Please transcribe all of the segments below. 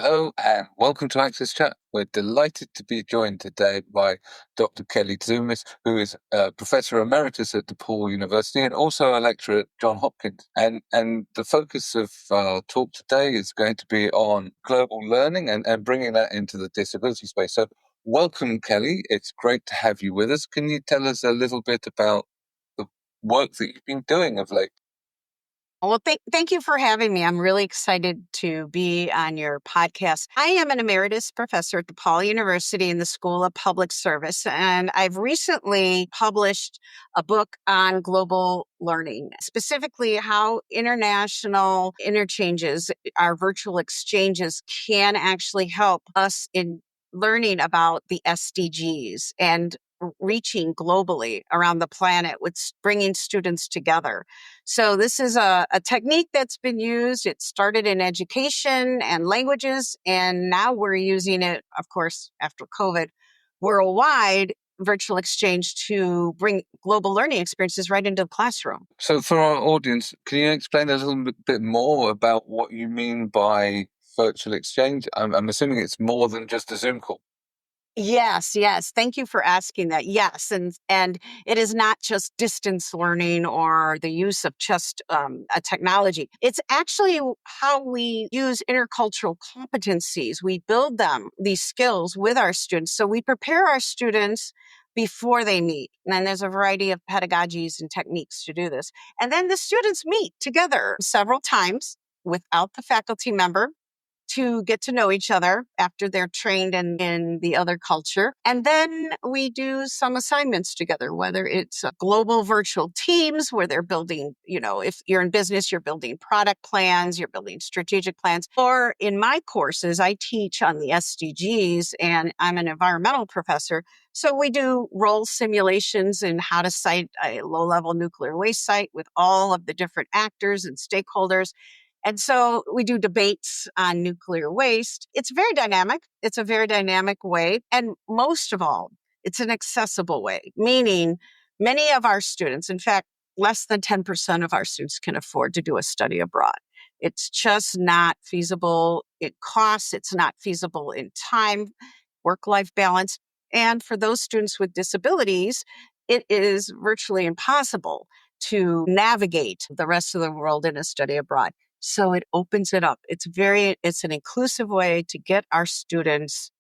Hello and welcome to Access Chat. We're delighted to be joined today by Dr. Kelly Tzoumis, who is a Professor Emeritus at DePaul University and also a lecturer at Johns Hopkins. And the focus of our talk today is going to be on global learning and bringing that into the disability space. So welcome, Kelly. It's great to have you with us. Can you tell us a little bit about the work that you've been doing of late? Well, thank you for having me. I'm really excited to be on your podcast. I am an emeritus professor at DePaul University in the School of Public Service, and I've recently published a book on global learning, specifically how international interchanges, our virtual exchanges, can actually help us in learning about the SDGs and reaching globally around the planet with bringing students together. So this is a technique that's been used. It started in education and languages, and now we're using it, of course, after COVID, worldwide virtual exchange to bring global learning experiences right into the classroom. So for our audience, can you explain a little bit more about what you mean by virtual exchange? I'm assuming it's more than just a Zoom call. Yes. Thank you for asking that. Yes, and it is not just distance learning or the use of just a technology. It's actually how we use intercultural competencies. We build these skills with our students. So we prepare our students before they meet. And there's a variety of pedagogies and techniques to do this. And then the students meet together several times without the faculty member to get to know each other after they're trained in the other culture. And then we do some assignments together, whether it's global virtual teams where they're building, if you're in business, you're building product plans, you're building strategic plans. Or in my courses, I teach on the SDGs and I'm an environmental professor. So we do role simulations in how to site a low-level nuclear waste site with all of the different actors and stakeholders. And so we do debates on nuclear waste. It's very dynamic. It's a very dynamic way. And most of all, it's an accessible way, meaning many of our students, in fact, less than 10% of our students can afford to do a study abroad. It's just not feasible in costs. It's not feasible in time, work-life balance. And for those students with disabilities, it is virtually impossible to navigate the rest of the world in a study abroad. So it opens it up. It's an inclusive way to get our students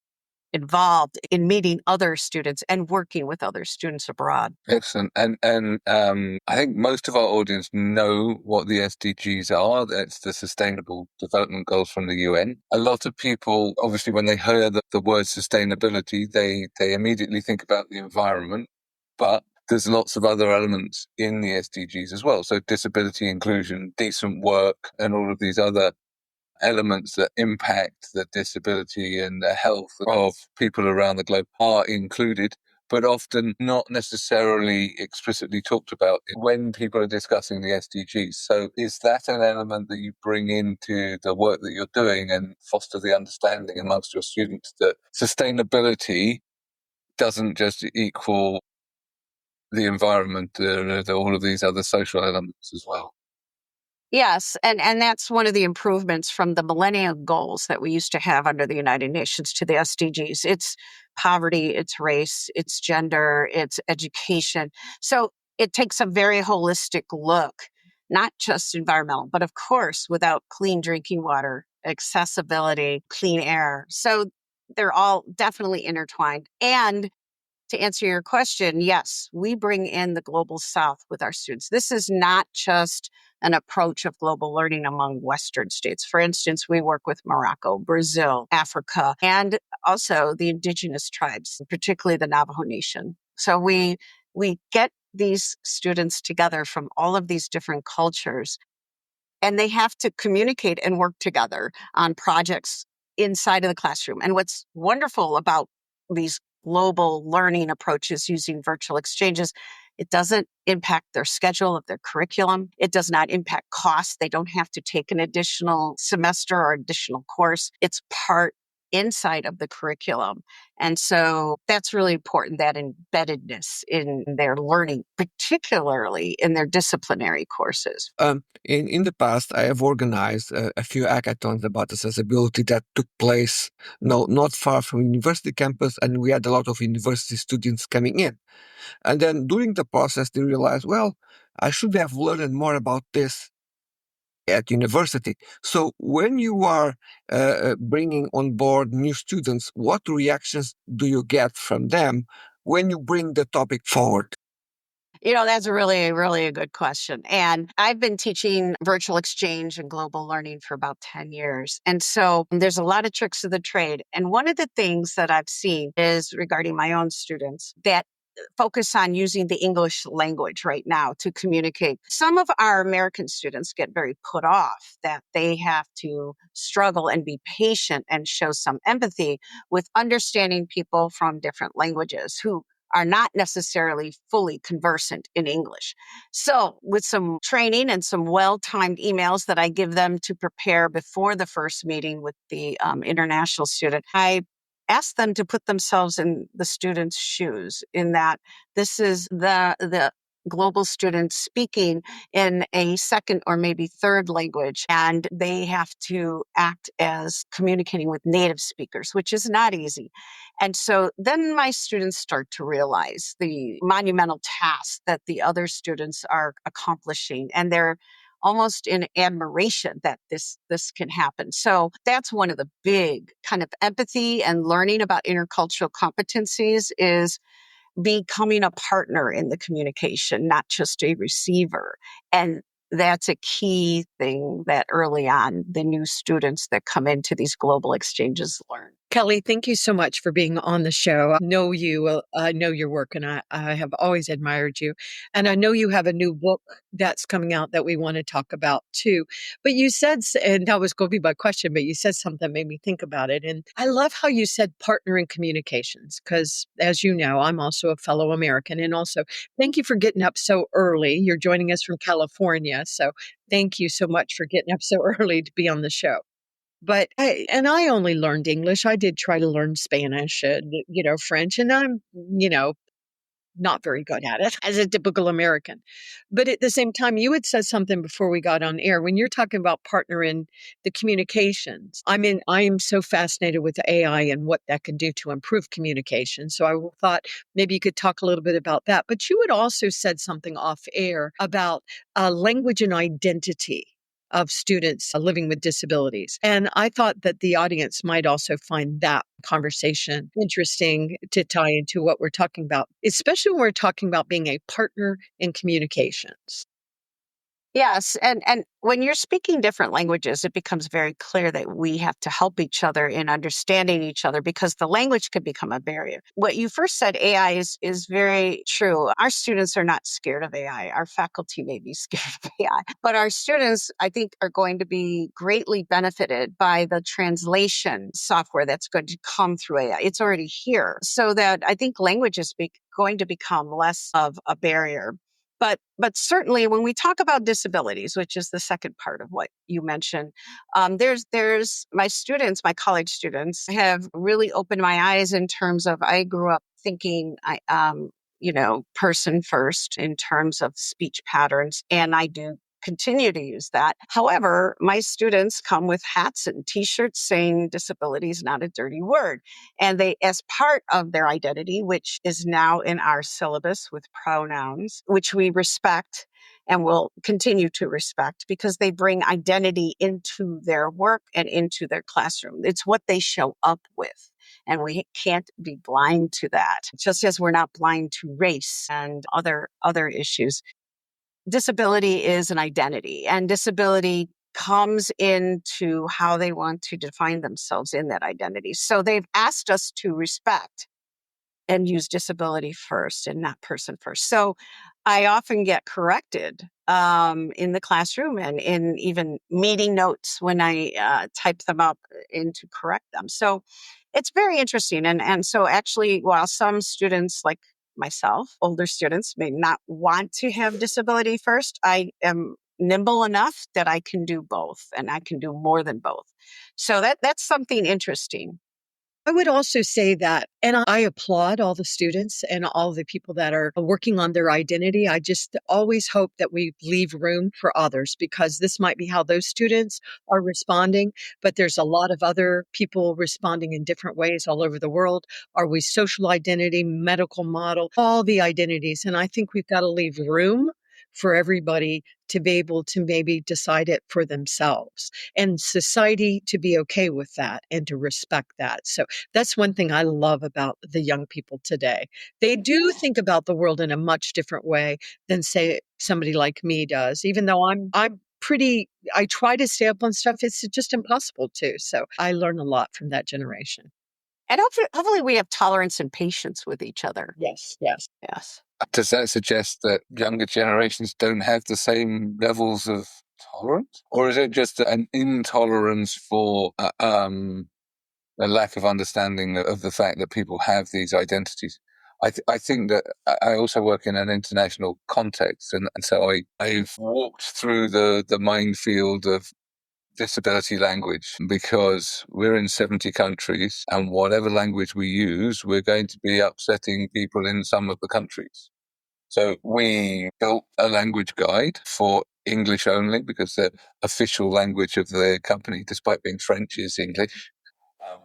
involved in meeting other students and working with other students abroad. Excellent. And I think most of our audience know what the SDGs are. That's the Sustainable Development Goals from the UN. A lot of people, obviously, when they hear the word sustainability, they immediately think about the environment. But there's lots of other elements in the SDGs as well. So disability inclusion, decent work, and all of these other elements that impact the disability and the health of people around the globe are included, but often not necessarily explicitly talked about when people are discussing the SDGs. So is that an element that you bring into the work that you're doing and foster the understanding amongst your students that sustainability doesn't just equal the environment, all of these other social elements as well? Yes, and that's one of the improvements from the Millennium Goals that we used to have under the United Nations to the SDGs. It's poverty, it's race, it's gender, it's education. So it takes a very holistic look, not just environmental, but of course, without clean drinking water, accessibility, clean air. So they're all definitely intertwined. And to answer your question, yes, we bring in the global South with our students. This is not just an approach of global learning among Western states. For instance, we work with Morocco, Brazil, Africa, and also the indigenous tribes, particularly the Navajo Nation. So we get these students together from all of these different cultures, and they have to communicate and work together on projects inside of the classroom. And what's wonderful about these global learning approaches using virtual exchanges, it doesn't impact their schedule of their curriculum. It does not impact costs. They don't have to take an additional semester or additional course. It's part inside of the curriculum. And so that's really important, that embeddedness in their learning, particularly in their disciplinary courses. In the past, I have organized a few hackathons about accessibility that took place not far from university campus, and we had a lot of university students coming in. And then during the process, they realized, well, I should have learned more about this at university. So when you are bringing on board new students, what reactions do you get from them when you bring the topic forward? That's a really, really a good question. And I've been teaching virtual exchange and global learning for about 10 years. And so there's a lot of tricks of the trade. And one of the things that I've seen is regarding my own students that focus on using the English language right now to communicate. Some of our American students get very put off that they have to struggle and be patient and show some empathy with understanding people from different languages who are not necessarily fully conversant in English. So, with some training and some well timed emails that I give them to prepare before the first meeting with the international student, I ask them to put themselves in the student's shoes, in that this is the global student speaking in a second or maybe third language, and they have to act as communicating with native speakers, which is not easy. And so then my students start to realize the monumental task that the other students are accomplishing, and they're almost in admiration that this can happen. So that's one of the big kind of empathy and learning about intercultural competencies, is becoming a partner in the communication, not just a receiver. And that's a key thing that early on the new students that come into these global exchanges learn. Kelly, thank you so much for being on the show. I know you, I know your work, and I have always admired you. And I know you have a new book that's coming out that we want to talk about too. But you said, and that was going to be my question, but you said something that made me think about it. And I love how you said partner in communications, because as you know, I'm also a fellow American. And also, thank you for getting up so early. You're joining us from California. So thank you so much for getting up so early to be on the show. But I only learned English. I did try to learn Spanish and, French, and I'm, not very good at it as a typical American. But at the same time, you had said something before we got on air when you're talking about partner in the communications. I am so fascinated with AI and what that can do to improve communication. So I thought maybe you could talk a little bit about that. But you had also said something off air about language and identity of students living with disabilities. And I thought that the audience might also find that conversation interesting to tie into what we're talking about, especially when we're talking about being a partner in communications. Yes, and when you're speaking different languages, it becomes very clear that we have to help each other in understanding each other, because the language could become a barrier. What you first said, AI, is very true. Our students are not scared of AI. Our faculty may be scared of AI, but our students, I think, are going to be greatly benefited by the translation software that's going to come through AI. It's already here, so that I think language is going to become less of a barrier. But certainly when we talk about disabilities, which is the second part of what you mentioned, there's my students, my college students, have really opened my eyes in terms of, I grew up thinking person first in terms of speech patterns, and I do continue to use that. However, my students come with hats and t-shirts saying disability is not a dirty word. And they, as part of their identity, which is now in our syllabus with pronouns, which we respect and will continue to respect, because they bring identity into their work and into their classroom. It's what they show up with. And we can't be blind to that, just as we're not blind to race and other issues. Disability is an identity, and disability comes into how they want to define themselves in that identity. So they've asked us to respect and use disability first and not person first. So I often get corrected in the classroom and in even meeting notes when I type them up in to correct them. So it's very interesting. And so actually, while some students like myself, older students, may not want to have disability first, I am nimble enough that I can do both, and I can do more than both. So that's something interesting. I would also say that, and I applaud all the students and all the people that are working on their identity. I just always hope that we leave room for others, because this might be how those students are responding, but there's a lot of other people responding in different ways all over the world. Are we social identity, medical model, all the identities? And I think we've got to leave room for everybody to be able to maybe decide it for themselves, and society to be okay with that and to respect that. So that's one thing I love about the young people today. They do think about the world in a much different way than, say, somebody like me does. Even though I'm pretty, I try to stay up on stuff. It's just impossible to. So I learn a lot from that generation. And hopefully we have tolerance and patience with each other. Yes, yes. Yes. Does that suggest that younger generations don't have the same levels of tolerance? Or is it just an intolerance for a lack of understanding of the fact that people have these identities? I think that I also work in an international context, and so I've walked through the minefield of disability language, because we're in 70 countries, and whatever language we use, we're going to be upsetting people in some of the countries. So we built a language guide for English only, because the official language of the company, despite being French, is English.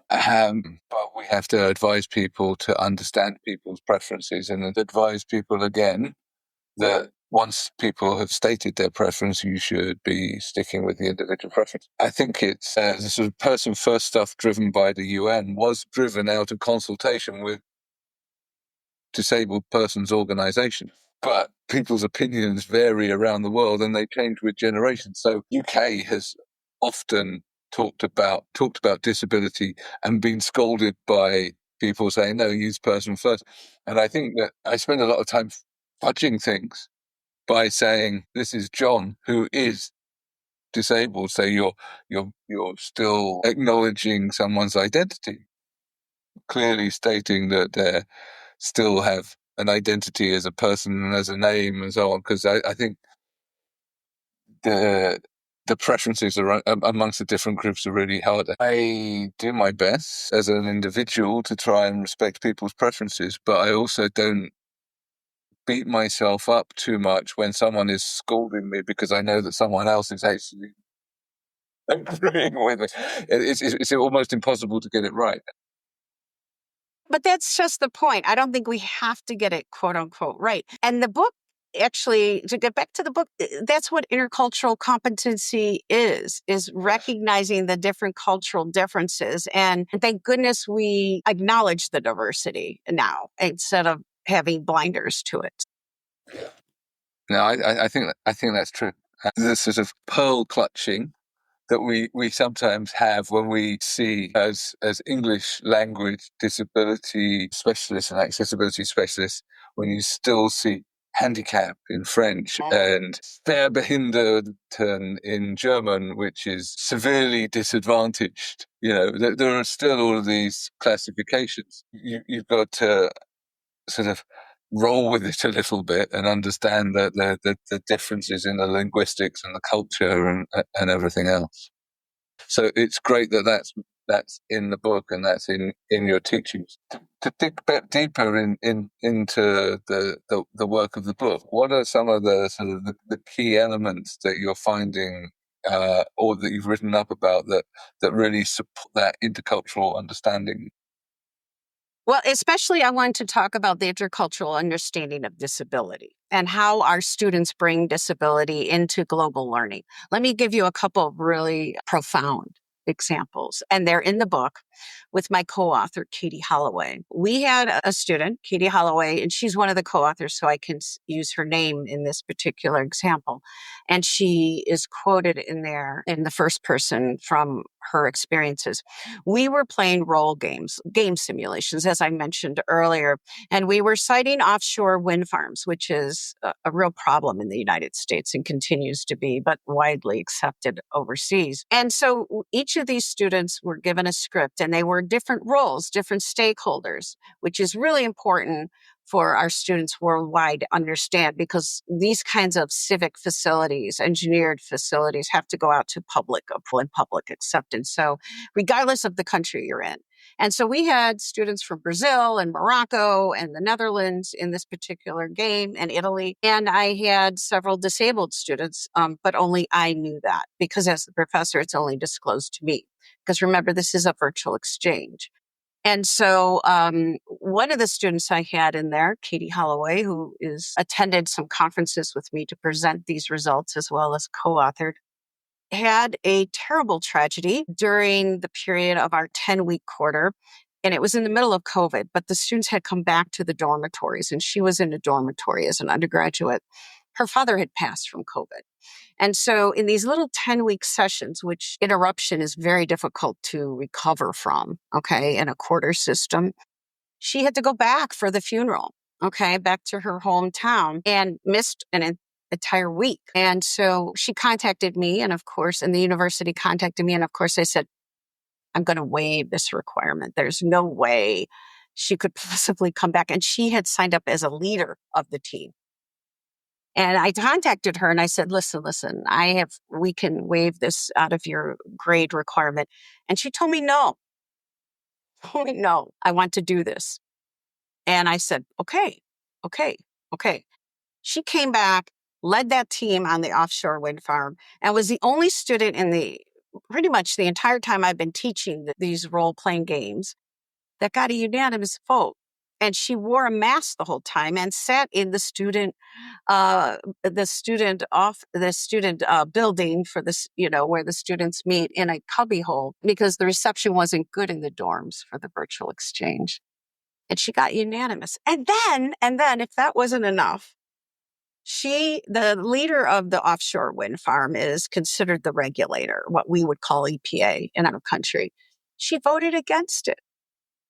But we have to advise people to understand people's preferences, and advise people again that once people have stated their preference, you should be sticking with the individual preference. I think it's the sort of person first stuff driven by the UN was driven out of consultation with disabled persons organisations. But people's opinions vary around the world, and they change with generations. So UK has often talked about disability and been scolded by people saying, no, use person first. And I think that I spend a lot of time fudging things by saying, this is John, who is disabled. So you're still acknowledging someone's identity, clearly stating that they still have an identity as a person and as a name and so on. Because I think the preferences amongst the different groups are really hard. I do my best as an individual to try and respect people's preferences, but I also don't beat myself up too much when someone is scolding me because I know that someone else is actually agreeing with me. It's almost impossible to get it right. But that's just the point. I don't think we have to get it quote unquote right. And the book, actually, to get back to the book, that's what intercultural competency is recognizing the different cultural differences. And thank goodness we acknowledge the diversity now instead of having blinders to it. No, I think that's true. The sort of pearl clutching that we sometimes have when we see as English language disability specialists and accessibility specialists, when you still see handicap in French and Schwerbehinderten in German, which is severely disadvantaged. You know, there are still all of these classifications. You've got to sort of roll with it a little bit and understand that the differences in the linguistics and the culture and everything else. So it's great that that's in the book and that's in your teachings. To dig a bit deeper into the work of the book, what are some of the sort of the key elements that you're finding or that you've written up about that really support that intercultural understanding? Well, especially I wanted to talk about the intercultural understanding of disability and how our students bring disability into global learning. Let me give you a couple of really profound examples, and they're in the book with my co-author, Katie Holloway. We had a student, Katie Holloway, and she's one of the co-authors, so I can use her name in this particular example. And she is quoted in there in the first person from her experiences. We were playing role games, game simulations, as I mentioned earlier, and we were siting offshore wind farms, which is a real problem in the United States and continues to be, but widely accepted overseas. And so each of these students were given a script, and they were different roles, different stakeholders, which is really important for our students worldwide to understand, because these kinds of civic facilities, engineered facilities, have to go out to public approval and public acceptance. So regardless of the country you're in, And so we had students from Brazil and Morocco and the Netherlands in this particular game, and Italy. And I had several disabled students, but only I knew that, because as the professor, it's only disclosed to me. Because remember, this is a virtual exchange. And so one of the students I had in there, Katie Holloway, who is attended some conferences with me to present these results as well as co-authored, had a terrible tragedy during the period of our 10-week quarter. And it was in the middle of COVID, but the students had come back to the dormitories, and she was in a dormitory as an undergraduate. Her father had passed from COVID. And so in these little 10-week sessions, which interruption is very difficult to recover from, okay, in a quarter system, she had to go back for the funeral, okay, back to her hometown, and missed an entire week. And so she contacted me, and of course, and the university contacted me. And of course, I said, I'm going to waive this requirement. There's no way she could possibly come back. And she had signed up as a leader of the team. And I contacted her and I said, listen, we can waive this out of your grade requirement. And she told me, no, I want to do this. And I said, okay. She came back, led that team on the offshore wind farm, and was the only student in pretty much the entire time I've been teaching these role-playing games that got a unanimous vote. And she wore a mask the whole time and sat in the student building for this, where the students meet, in a cubbyhole, because the reception wasn't good in the dorms for the virtual exchange. And she got unanimous. And then, if that wasn't enough, the leader of the offshore wind farm, is considered the regulator, what we would call EPA in our country. She voted against it.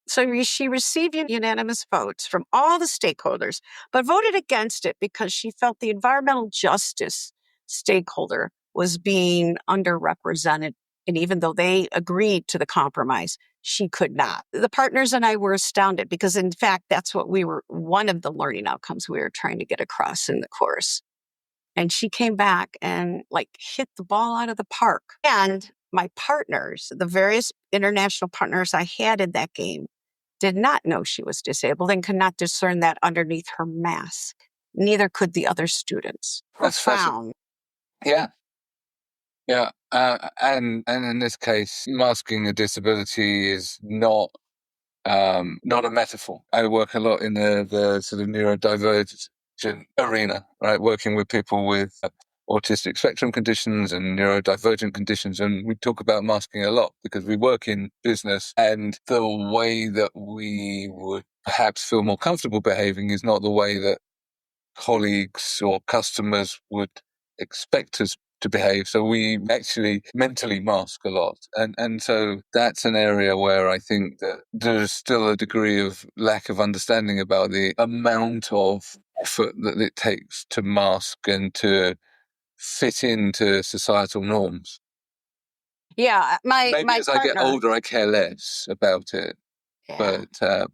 So she received unanimous votes from all the stakeholders, but voted against it because she felt the environmental justice stakeholder was being underrepresented. And even though they agreed to the compromise, she could not. The partners and I were astounded, because in fact, that's what one of the learning outcomes we were trying to get across in the course. And she came back and hit the ball out of the park. And my partners, the various international partners I had in that game, did not know she was disabled and could not discern that underneath her mask. Neither could the other students. That's Profound. Yeah. Yeah. And in this case, masking a disability is not a metaphor. I work a lot in the sort of neurodivergent arena, right? Working with people with autistic spectrum conditions and neurodivergent conditions. And we talk about masking a lot because we work in business, and the way that we would perhaps feel more comfortable behaving is not the way that colleagues or customers would expect us to behave. So we actually mentally mask a lot. And so that's an area where I think that there's still a degree of lack of understanding about the amount of effort that it takes to mask and to fit into societal norms. Yeah, Maybe as I get older, I care less about it. Yeah.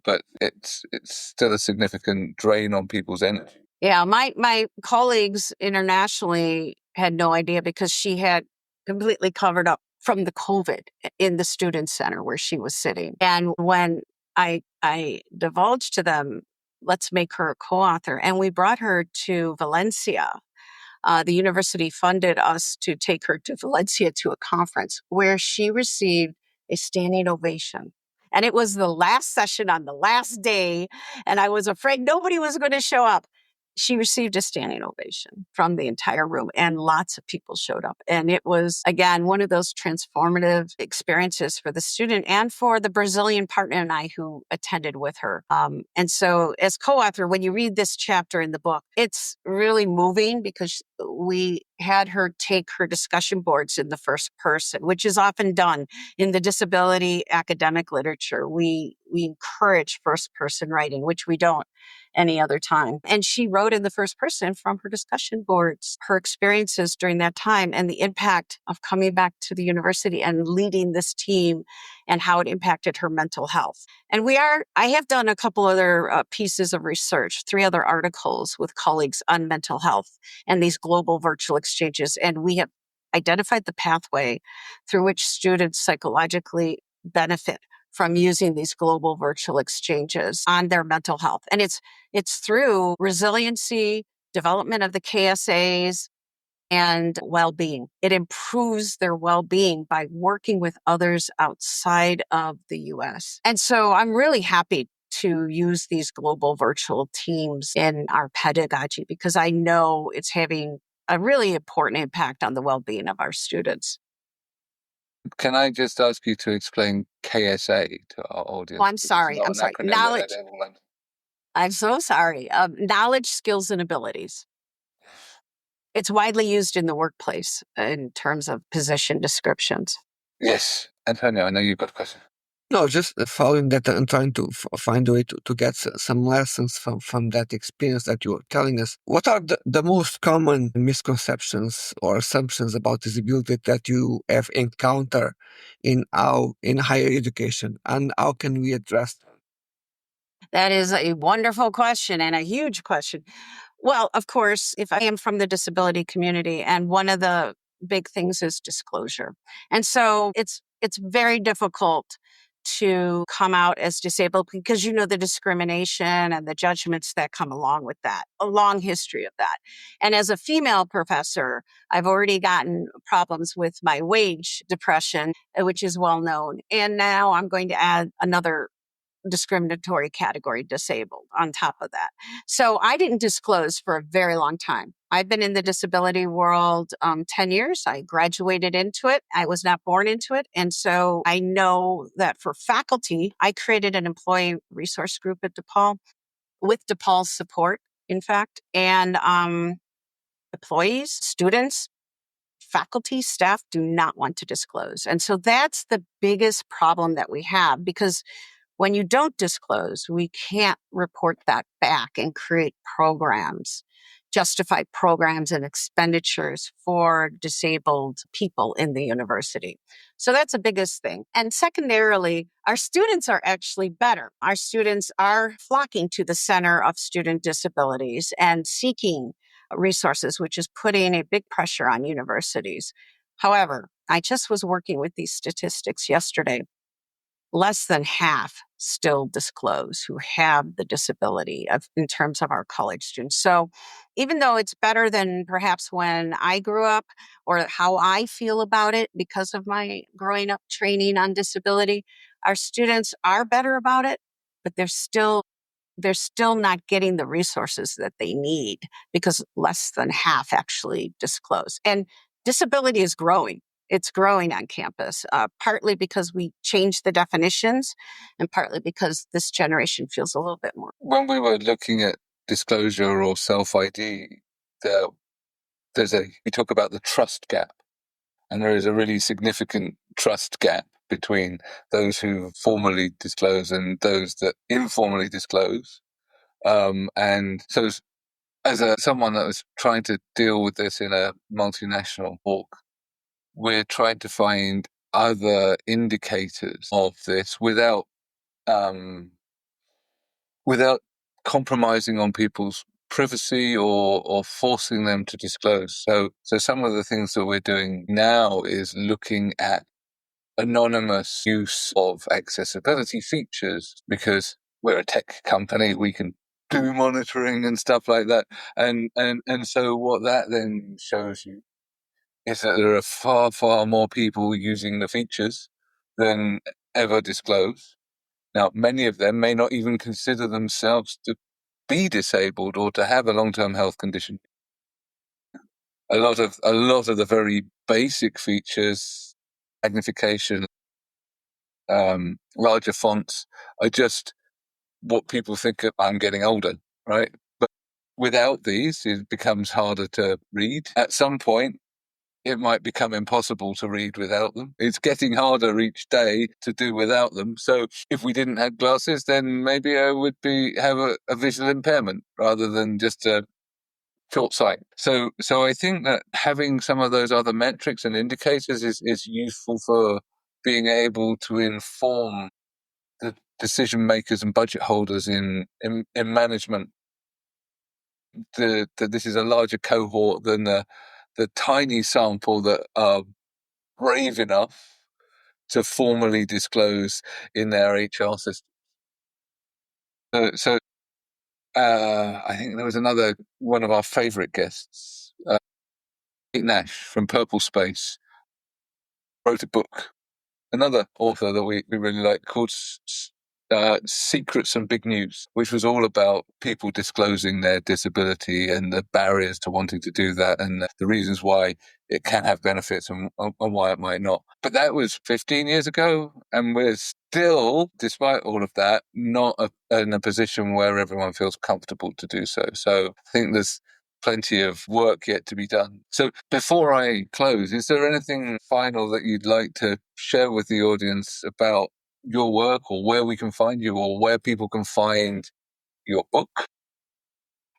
But it's still a significant drain on people's energy. Yeah, my colleagues internationally had no idea, because she had completely covered up from the COVID in the student center where she was sitting. And when I divulged to them, let's make her a co-author, and we brought her to Valencia. The university funded us to take her to Valencia to a conference where she received a standing ovation. And it was the last session on the last day, and I was afraid nobody was going to show up. She received a standing ovation from the entire room, and lots of people showed up. And it was, again, one of those transformative experiences for the student and for the Brazilian partner and I who attended with her. And so as co-author, when you read this chapter in the book, it's really moving, because we had her take her discussion boards in the first person, which is often done in the disability academic literature. We encourage first person writing, which we don't any other time. And she wrote in the first person from her discussion boards, her experiences during that time and the impact of coming back to the university and leading this team, and how it impacted her mental health. And I have done a couple other pieces of research, 3 other articles with colleagues on mental health and these global virtual exchanges. And we have identified the pathway through which students psychologically benefit from using these global virtual exchanges on their mental health. And it's through resiliency, development of the KSAs, and well-being. It improves their well-being by working with others outside of the US. And so I'm really happy to use these global virtual teams in our pedagogy because I know it's having a really important impact on the well-being of our students. Can I just ask you to explain KSA to our audience? Oh, I'm sorry. I'm sorry. Knowledge. I'm so sorry. Knowledge, skills, and abilities. It's widely used in the workplace in terms of position descriptions. Yes. Antonio, I know you've got a question. No, just following that and trying to find a way to get some lessons from that experience that you were telling us. What are the most common misconceptions or assumptions about disability that you have encountered in higher education, and how can we address them? That is a wonderful question and a huge question. Well, of course, if I am from the disability community, and one of the big things is disclosure. And so it's very difficult to come out as disabled because you know the discrimination and the judgments that come along with that, a long history of that. And as a female professor, I've already gotten problems with my wage depression, which is well known. And now I'm going to add another discriminatory category, disabled, on top of that. So I didn't disclose for a very long time. I've been in the disability world 10 years. I graduated into it. I was not born into it. And so I know that for faculty, I created an employee resource group at DePaul with DePaul's support, in fact, and employees, students, faculty, staff do not want to disclose. And so that's the biggest problem that we have because when you don't disclose, we can't report that back and create programs, justify programs and expenditures for disabled people in the university. So that's the biggest thing. And secondarily, our students are actually better. Our students are flocking to the Center of Student Disabilities and seeking resources, which is putting a big pressure on universities. However, I just was working with these statistics yesterday. Less than half still disclose who have the disability in terms of our college students. So even though it's better than perhaps when I grew up or how I feel about it because of my growing up training on disability, our students are better about it, but they're still not getting the resources that they need because less than half actually disclose. And disability is growing. It's growing on campus, partly because we changed the definitions and partly because this generation feels a little bit more. When we were looking at disclosure or self-ID, we talk about the trust gap. And there is a really significant trust gap between those who formally disclose and those that informally disclose. And so as someone that was trying to deal with this in a multinational org, we're trying to find other indicators of this without compromising on people's privacy or forcing them to disclose. So some of the things that we're doing now is looking at anonymous use of accessibility features because we're a tech company, we can do monitoring and stuff like that. And so what that then shows you is that there are far, far more people using the features than ever disclose. Now, many of them may not even consider themselves to be disabled or to have a long-term health condition. A lot of the very basic features, magnification, larger fonts, are just what people think of, I'm getting older, right? But without these, it becomes harder to read. At some point, it might become impossible to read without them. It's getting harder each day to do without them. So if we didn't have glasses, then maybe I would have a visual impairment rather than just a short sight. So I think that having some of those other metrics and indicators is useful for being able to inform the decision makers and budget holders in management. That this is a larger cohort than the tiny sample that are brave enough to formally disclose in their HR system. So I think there was another one of our favorite guests, Kate Nash from Purple Space, wrote a book. Another author that we really like called Secrets and Big News, which was all about people disclosing their disability and the barriers to wanting to do that and the reasons why it can have benefits and why it might not. But that was 15 years ago, and we're still, despite all of that, not in a position where everyone feels comfortable to do so. So I think there's plenty of work yet to be done. So before I close, is there anything final that you'd like to share with the audience about your work, or where we can find you, or where people can find your book?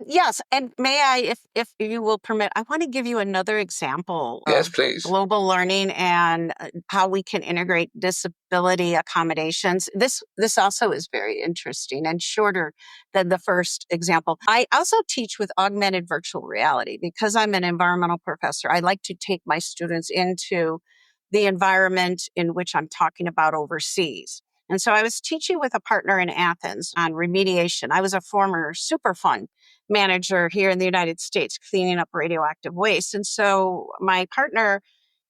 Yes, and may I, if you will permit, I want to give you another example Yes, of please. global learning and how we can integrate disability accommodations. This also is very interesting and shorter than the first example. I also teach with augmented virtual reality because I'm an environmental professor. I like to take my students into the environment in which I'm talking about overseas. And so I was teaching with a partner in Athens on remediation. I was a former Superfund manager here in the United States, cleaning up radioactive waste. And so my partner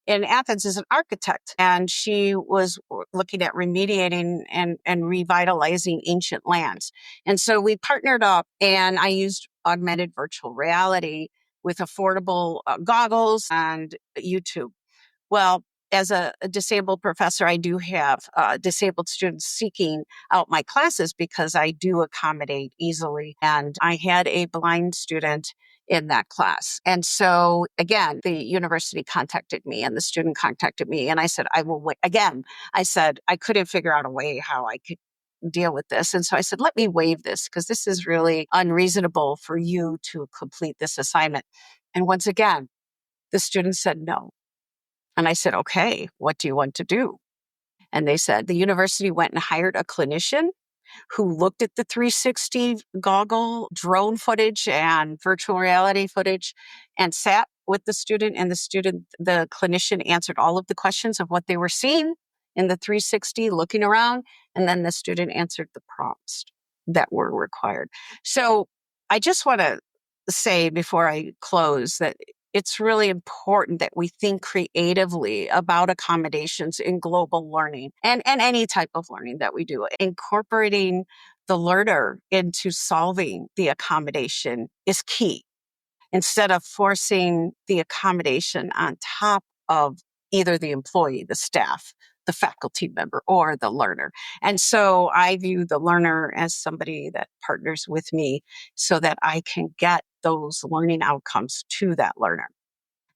in Athens is an architect, and she was looking at remediating and revitalizing ancient lands. And so we partnered up, and I used augmented virtual reality with affordable goggles and YouTube. Well, as a disabled professor, I do have disabled students seeking out my classes because I do accommodate easily. And I had a blind student in that class. And so again, the university contacted me and the student contacted me. And I said, I will wait. Again, I said, I couldn't figure out a way how I could deal with this. And so I said, let me waive this because this is really unreasonable for you to complete this assignment. And once again, the student said no. And I said, okay, what do you want to do? And they said the university went and hired a clinician who looked at the 360 goggle drone footage and virtual reality footage and sat with the student. And the clinician answered all of the questions of what they were seeing in the 360, looking around. And then the student answered the prompts that were required. So I just want to say before I close that it's really important that we think creatively about accommodations in global learning and any type of learning that we do. Incorporating the learner into solving the accommodation is key instead of forcing the accommodation on top of either the employee, the staff, the faculty member, or the learner. And so I view the learner as somebody that partners with me so that I can get those learning outcomes to that learner.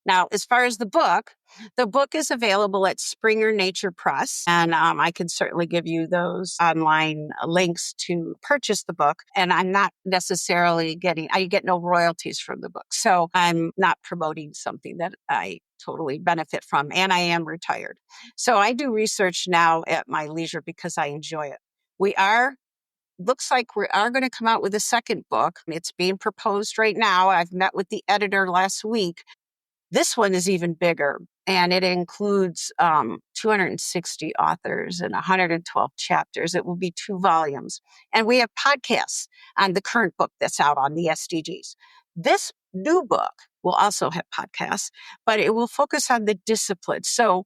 Now, as far as the book is available at Springer Nature Press, and I can certainly give you those online links to purchase the book. And I'm not necessarily I get no royalties from the book. So I'm not promoting something that I totally benefit from, and I am retired. So I do research now at my leisure because I enjoy it. Looks like we are going to come out with a second book. It's being proposed right now. I've met with the editor last week. This one is even bigger, and it includes 260 authors and 112 chapters. It will be 2 volumes. And we have podcasts on the current book that's out on the SDGs. This new book will also have podcasts, but it will focus on the disciplines. So,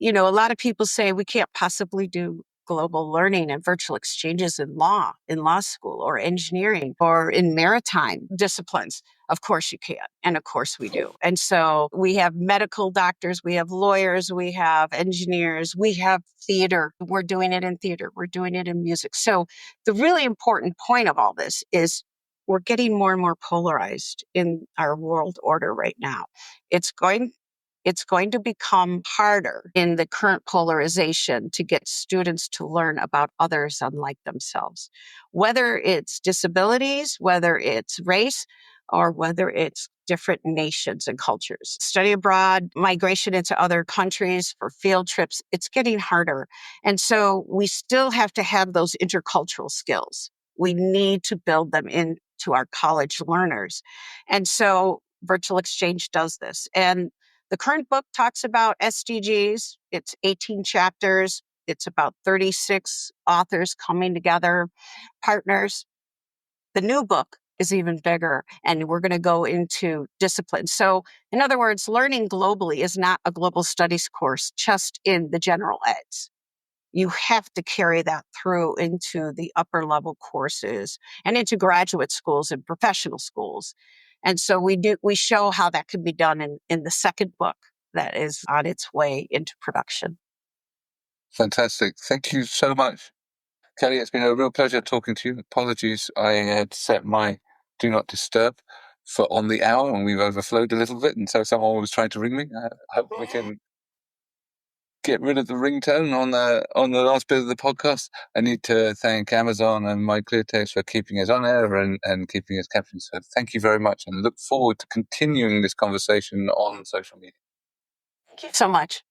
a lot of people say we can't possibly do global learning and virtual exchanges in law school or engineering or in maritime disciplines. Of course you can. And of course we do. And so we have medical doctors, we have lawyers, we have engineers, we have theater. We're doing it in theater. We're doing it in music. So the really important point of all this is we're getting more and more polarized in our world order right now. It's going to become harder in the current polarization to get students to learn about others unlike themselves, whether it's disabilities, whether it's race, or whether it's different nations and cultures. Study abroad, migration into other countries for field trips, it's getting harder. And so we still have to have those intercultural skills. We need to build them into our college learners. And so virtual exchange does this. And The current book talks about SDGs. It's 18 chapters. It's about 36 authors coming together, partners. The new book is even bigger, and we're going to go into discipline. So, in other words, learning globally is not a global studies course just in the general eds. You have to carry that through into the upper level courses and into graduate schools and professional schools. And so we show how that can be done in the second book that is on its way into production. Fantastic. Thank you so much, Kelly. It's been a real pleasure talking to you. Apologies, I had set my do not disturb for on the hour, and we've overflowed a little bit, and so someone was trying to ring me. I hope we can get rid of the ringtone on the last bit of the podcast. I need to thank Amazon and my ClearText for keeping us on air and keeping us captioned. So thank you very much, and look forward to continuing this conversation on social media. Thank you so much.